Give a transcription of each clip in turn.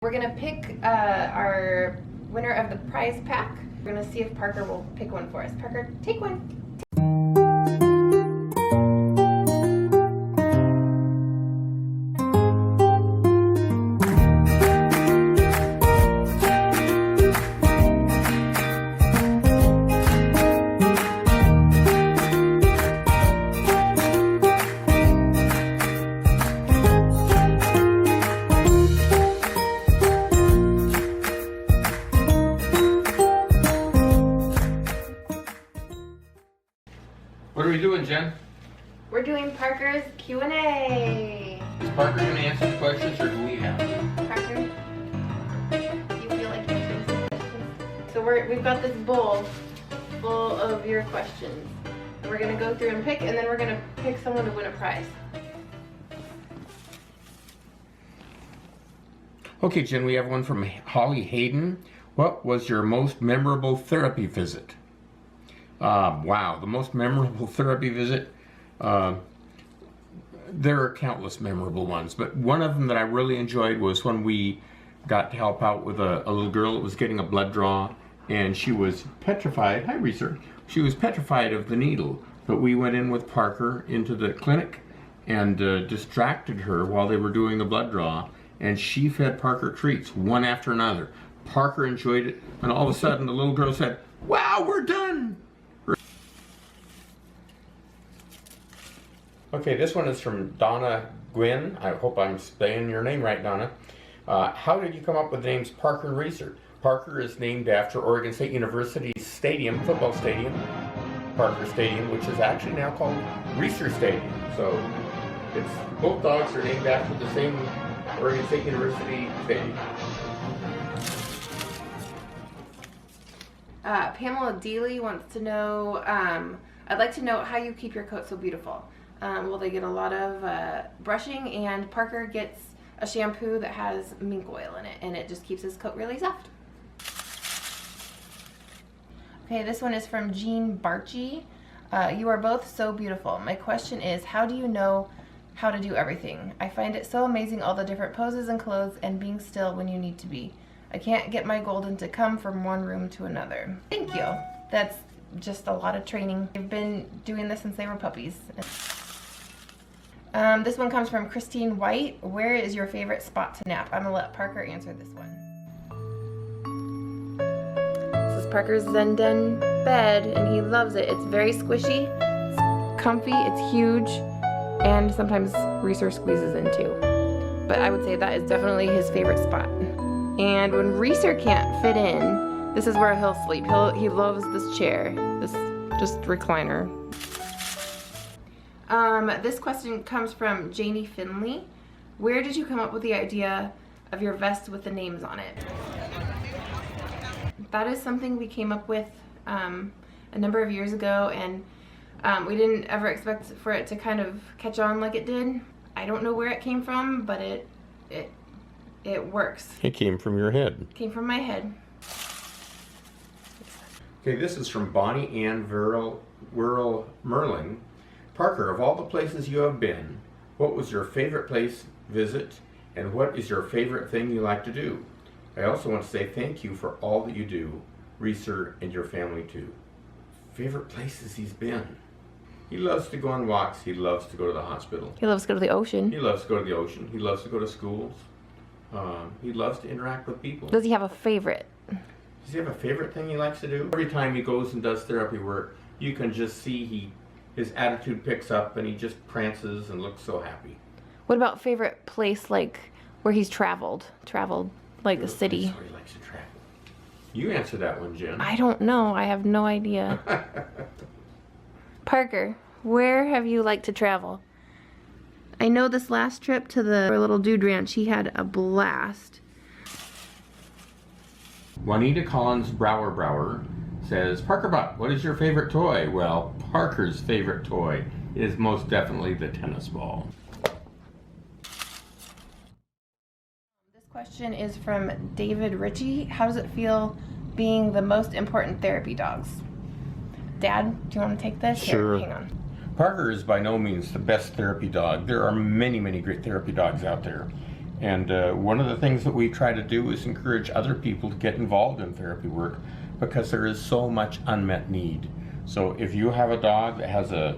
We're gonna pick our winner of the prize pack. We're gonna see if Parker will pick one for us. Parker, take one. What are we doing, Jen? We're doing Parker's Q&A. Is Parker going to answer the questions, or do we have to? Parker, do you feel like answering some questions? So we've got this bowl full of your questions. And we're going to go through and pick, and then we're going to pick someone to win a prize. Okay, Jen, we have one from Holly Hayden. What was your most memorable therapy visit? Wow, the most memorable therapy visit. There are countless memorable ones, but one of them that I really enjoyed was when we got to help out with a little girl that was getting a blood draw, and she was petrified. Hi, Reeser. She was petrified of the needle, but we went in with Parker into the clinic and distracted her while they were doing the blood draw, and she fed Parker treats one after another. Parker enjoyed it, and all of a sudden the little girl said, "Wow, we're done!" Okay, this one is from Donna Gwynn. I hope I'm saying your name right, Donna. How did you come up with the names Parker and Reeser? Parker is named after Oregon State University's stadium, football stadium, Parker Stadium, which is actually now called Reeser Stadium. So both dogs are named after the same Oregon State University stadium. Pamela Deely wants to know, I'd like to know how you keep your coat so beautiful. Well, they get a lot of brushing, and Parker gets a shampoo that has mink oil in it, and it just keeps his coat really soft. Okay, this one is from Jean Barchi. You are both so beautiful. My question is, how do you know how to do everything? I find it so amazing, all the different poses and clothes and being still when you need to be. I can't get my golden to come from one room to another. Thank you. That's just a lot of training. I've been doing this since they were puppies. This one comes from Christine White. Where is your favorite spot to nap? I'm gonna let Parker answer this one. This is Parker's Zen Den bed, and he loves it. It's very squishy, it's comfy, it's huge, and sometimes Reeser squeezes in too. But I would say that is definitely his favorite spot. And when Reeser can't fit in, this is where he'll sleep. He loves this chair, this just recliner. This question comes from Janie Finley. Where did you come up with the idea of your vest with the names on it? That is something we came up with a number of years ago, and we didn't ever expect for it to kind of catch on like it did. I don't know where it came from, but it works. It came from your head. It came from my head. Okay, this is from Bonnie Ann Wirral Merling. Parker, of all the places you have been, what was your favorite place visit, and what is your favorite thing you like to do? I also want to say thank you for all that you do, Reeser and your family too. Favorite places he's been. He loves to go on walks. He loves to go to the hospital. He loves to go to the ocean. He loves to go to the ocean. He loves to go to schools. He loves to interact with people. Does he have a favorite? Does he have a favorite thing he likes to do? Every time he goes and does therapy work, you can just see his attitude picks up, and he just prances and looks so happy. What about favorite place, like where he's traveled like a city? Where he likes to travel. You answer that one, Jen. I don't know. I have no idea. Parker, where have you liked to travel? I know this last trip to the little dude ranch, he had a blast. Juanita Collins Brower says, Parker Buck, what is your favorite toy? Well, Parker's favorite toy is most definitely the tennis ball. This question is from David Ritchie. How does it feel being the most important therapy dogs? Dad, do you want to take this? Sure. Here, hang on. Parker is by no means the best therapy dog. There are many, many great therapy dogs out there. And one of the things that we try to do is encourage other people to get involved in therapy work because there is so much unmet need. So if you have a dog that has a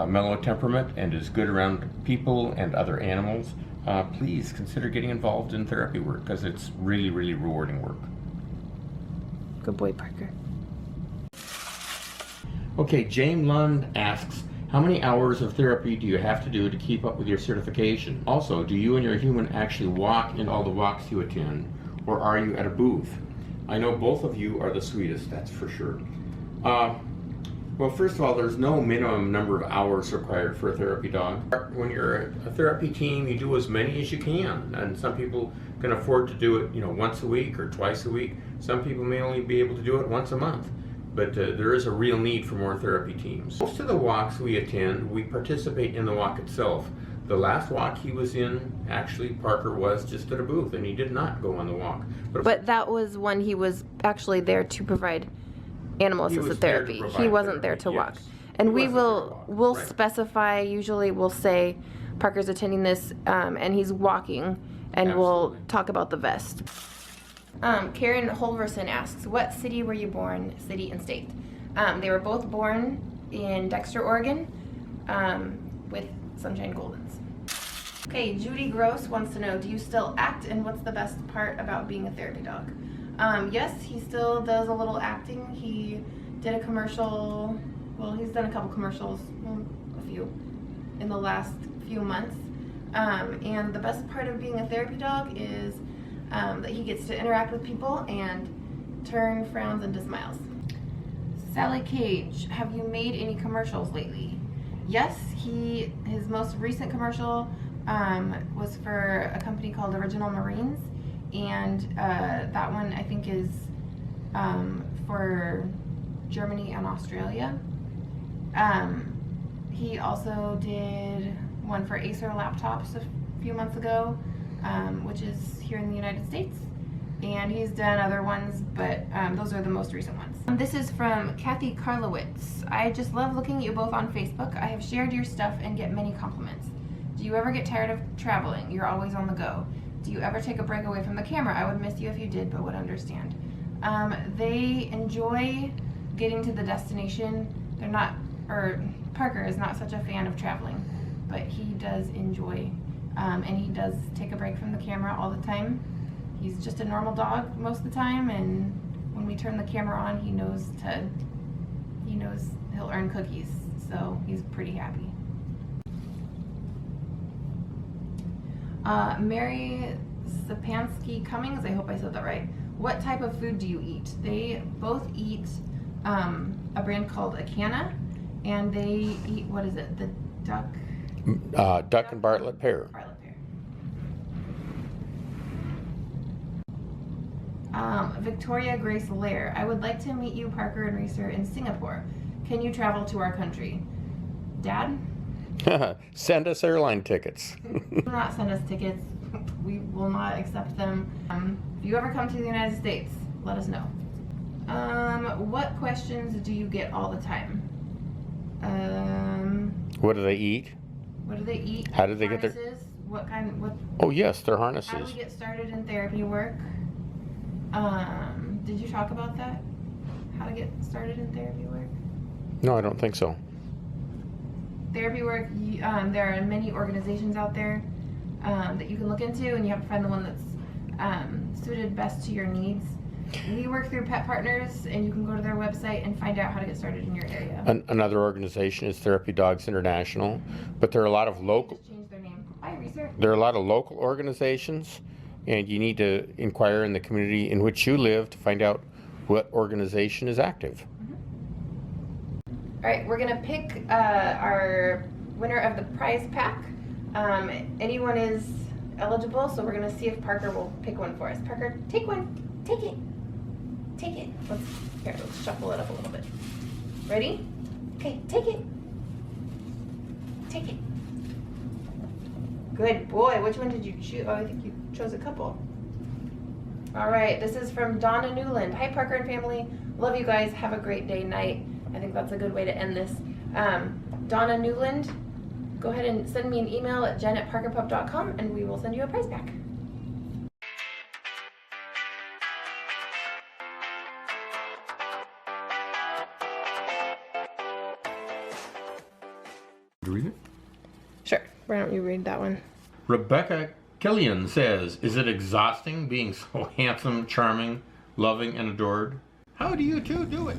mellow temperament and is good around people and other animals, please consider getting involved in therapy work because it's really, really rewarding work. Good boy, Parker. Okay, Jane Lund asks, how many hours of therapy do you have to do to keep up with your certification? Also, do you and your human actually walk in all the walks you attend, or are you at a booth? I know both of you are the sweetest, that's for sure. Well, first of all, there's no minimum number of hours required for a therapy dog. When you're a therapy team, you do as many as you can, and some people can afford to do it, once a week or twice a week. Some people may only be able to do it once a month, but there is a real need for more therapy teams. Most of the walks we attend, we participate in the walk itself. The last walk he was in, actually, Parker was just at a booth, and he did not go on the walk. But that was when he was actually there to provide animal assisted therapy. He wasn't there to walk. And we'll specify, usually we'll say Parker's attending this and he's walking, and we'll talk about the vest. Karen Holverson asks, what city were you born, city and state? They were both born in Dexter, Oregon, with Sunshine Goldens. Okay, Judy Gross wants to know, do you still act, and what's the best part about being a therapy dog? Yes, he still does a little acting. He did a commercial, well, he's done a couple commercials, a few, in the last few months. And the best part of being a therapy dog is that he gets to interact with people and turn frowns into smiles. Sally Cage, have you made any commercials lately? Yes, his most recent commercial was for a company called Original Marines, and that one I think is for Germany and Australia. He also did one for Acer laptops a few months ago, which is here in the United States, and he's done other ones, but those are the most recent ones. This is from Kathy Karlowitz. I just love looking at you both on Facebook. I have shared your stuff and get many compliments. Do you ever get tired of traveling? You're always on the go. Do you ever take a break away from the camera? I would miss you if you did, but would understand. They enjoy getting to the destination. Parker is not such a fan of traveling, but he does enjoy, and he does take a break from the camera all the time. He's just a normal dog most of the time, and when we turn the camera on, he knows he'll earn cookies, so he's pretty happy. Mary Sapansky Cummings, I hope I said that right. What type of food do you eat? They both eat a brand called Acana, and they eat, what is it, the duck? Duck and Bartlett pear. Victoria Grace Lair, I would like to meet you, Parker and Reeser, in Singapore. Can you travel to our country? Dad? Send us airline tickets. Do not send us tickets. We will not accept them. If you ever come to the United States, let us know. What questions do you get all the time? What do they eat? What do they eat? How do they get their... Oh yes, their harnesses. How do we get started in therapy work? Did you talk about that? How to get started in therapy work? No, I don't think so. Therapy work, there are many organizations out there that you can look into, and you have to find the one that's suited best to your needs. We work through Pet Partners, and you can go to their website and find out how to get started in your area. Another organization is Therapy Dogs International, but there are a lot of local... Just change their name. Hi, Reeser. There are a lot of local organizations, and you need to inquire in the community in which you live to find out what organization is active. All right, we're gonna pick our winner of the prize pack. Anyone is eligible, so we're gonna see if Parker will pick one for us. Parker, take one. Take it. Take it. Let's shuffle it up a little bit. Ready? Okay, take it. Take it. Good boy. Which one did you choose? Oh, I think you chose a couple. All right, this is from Donna Newland. Hi, Parker and family. Love you guys. Have a great day, night. I think that's a good way to end this. Donna Newland, go ahead and send me an email at jen@parkerpup.com, and we will send you a prize pack. Read it. Sure. Why don't you read that one? Rebecca Killian says, is it exhausting being so handsome, charming, loving, and adored? How do you two do it?